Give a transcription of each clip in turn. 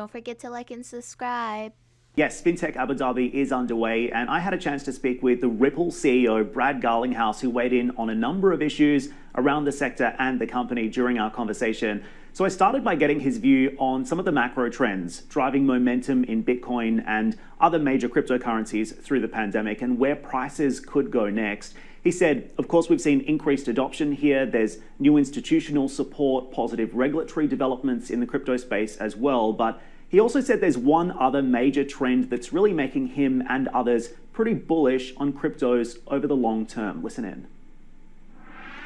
Don't forget to like and subscribe. Yes, FinTech Abu Dhabi is underway, and I had a chance to speak with the Ripple CEO, Brad Garlinghouse, who weighed in on a number of issues around the sector and the company during our conversation. So I started by getting his view on some of the macro trends driving momentum in Bitcoin and other major cryptocurrencies through the pandemic and where prices could go next. He said, of course, we've seen increased adoption here. There's new institutional support, positive regulatory developments in the crypto space as well. But he also said there's one other major trend that's really making him and others pretty bullish on cryptos over the long term. Listen in.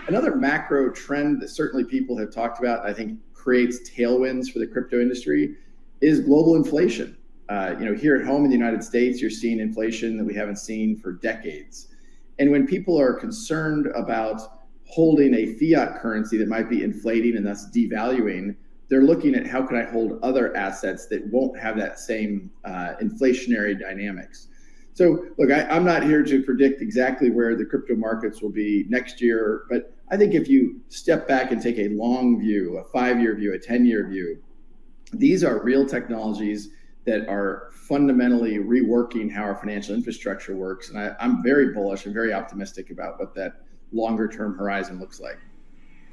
Another macro trend that certainly people have talked about, I think creates tailwinds for the crypto industry, is global inflation. Here at home in the United States, you're seeing inflation that we haven't seen for decades. And when people are concerned about holding a fiat currency that might be inflating and thus devaluing, they're looking at how can I hold other assets that won't have that same inflationary dynamics. So look, I'm not here to predict exactly where the crypto markets will be next year, but I think if you step back and take a long view, a 5-year view, a 10-year view, these are real technologies that are fundamentally reworking how our financial infrastructure works. And I'm very bullish and very optimistic about what that longer term horizon looks like.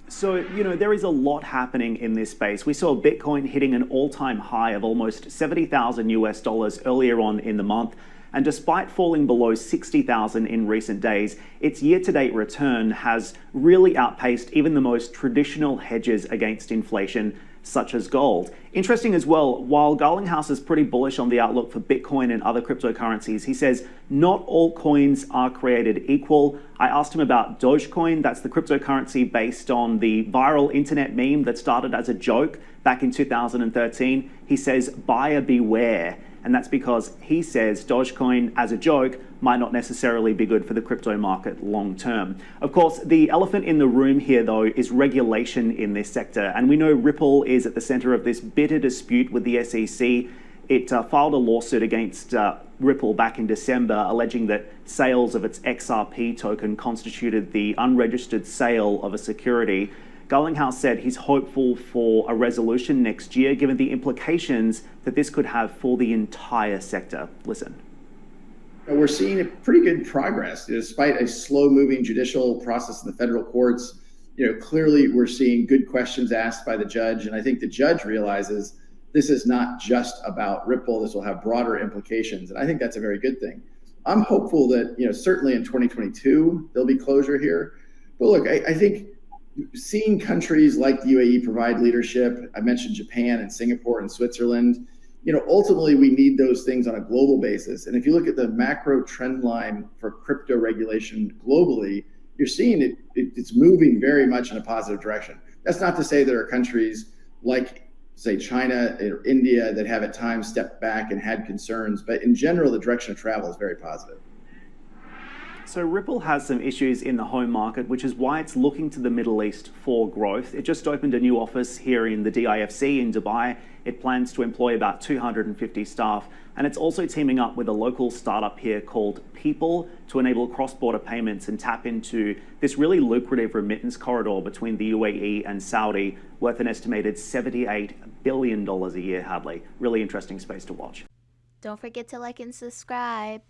So, there is a lot happening in this space. We saw Bitcoin hitting an all-time high of almost 70,000 US dollars earlier on in the month. And despite falling below 60,000 in recent days, its year-to-date return has really outpaced even the most traditional hedges against inflation, such as gold. Interesting as well, while Garlinghouse is pretty bullish on the outlook for Bitcoin and other cryptocurrencies, he says not all coins are created equal. I asked him about Dogecoin. That's the cryptocurrency based on the viral internet meme that started as a joke back in 2013. He says buyer beware. And that's because he says Dogecoin as a joke might not necessarily be good for the crypto market long term. Of course, the elephant in the room here, though, is regulation in this sector. And we know Ripple is at the center of this bitter dispute with the SEC. It filed a lawsuit against Ripple back in December, alleging that sales of its XRP token constituted the unregistered sale of a security. Garlinghouse said he's hopeful for a resolution next year, given the implications that this could have for the entire sector. Listen. We're seeing a pretty good progress, despite a slow-moving judicial process in the federal courts. Clearly we're seeing good questions asked by the judge, and I think the judge realizes this is not just about Ripple. This will have broader implications, and I think that's a very good thing. I'm hopeful that certainly in 2022 there'll be closure here. But look, I think seeing countries like the UAE provide leadership, I mentioned Japan and Singapore and Switzerland, ultimately we need those things on a global basis. And if you look at the macro trend line for crypto regulation globally, you're seeing it's moving very much in a positive direction. That's not to say there are countries like, say, China or India that have at times stepped back and had concerns, but in general, the direction of travel is very positive. So Ripple has some issues in the home market, which is why it's looking to the Middle East for growth. It just opened a new office here in the DIFC in Dubai. It plans to employ about 250 staff, and it's also teaming up with a local startup here called People to enable cross-border payments and tap into this really lucrative remittance corridor between the UAE and Saudi, worth an estimated $78 billion a year, Hadley. Really interesting space to watch. Don't forget to like and subscribe.